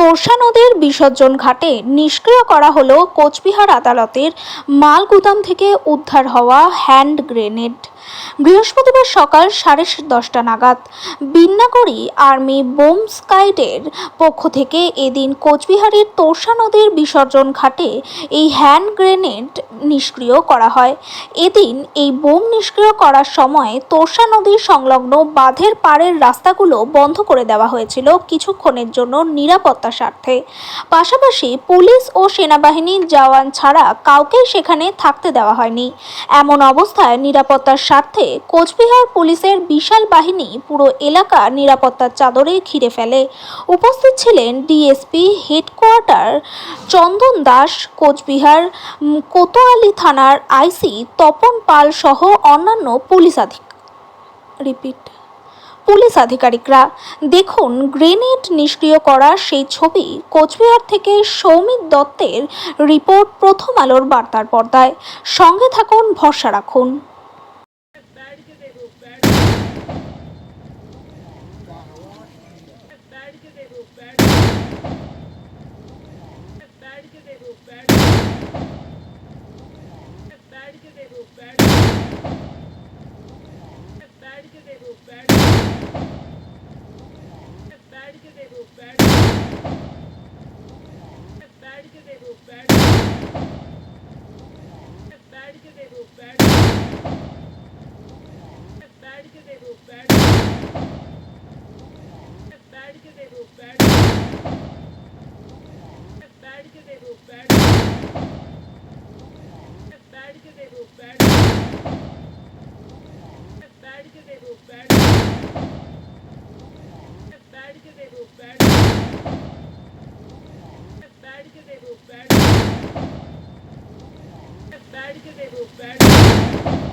তোর্ষা নদীর বিসর্জন ঘাটে নিষ্ক্রিয় করা হলো কোচবিহার আদালতের মালগুদাম থেকে উদ্ধার হওয়া হ্যান্ড গ্রেনেড। বৃহস্পতিবার সকাল 10:30 নাগাদ বিন্নাগড়ি আর্মি বোম স্কোয়াডের পক্ষ থেকে এদিন কোচবিহারের তোর্ষা নদীর বিসর্জন ঘাটে এই হ্যান্ড গ্রেনেড নিষ্ক্রিয় করা হয়। এদিন এই বোম নিষ্ক্রিয় করার সময় তোর্ষা নদীর সংলগ্ন বাঁধের পাড়ের রাস্তাগুলো বন্ধ করে দেওয়া হয়েছিল কিছুক্ষণের জন্য নিরাপত্তার স্বার্থে। পাশাপাশি পুলিশ ও সেনাবাহিনীর জওয়ান ছাড়া কাউকেই সেখানে থাকতে দেওয়া হয়নি। এমন অবস্থায় নিরাপত্তার স্বার্থে কোচবিহার পুলিশের বিশাল বাহিনী পুরো এলাকা নিরাপত্তার চাদরে ঘিরে ফেলে। উপস্থিত ছিলেন ডিএসপি হেডকোয়ার্টার চন্দন দাস, কোচবিহার কোতোয়ালি থানার আইসি তপন পাল সহ অন্যান্য পুলিশ আধিকারিকরা। দেখুন গ্রেনেড নিষ্ক্রিয় করা সেই ছবি। কোচবিহার থেকে সৌমিত দত্তের রিপোর্ট, প্রথম আলোর বার্তার পর্দায়। সঙ্গে থাকুন, ভরসা রাখুন। Bad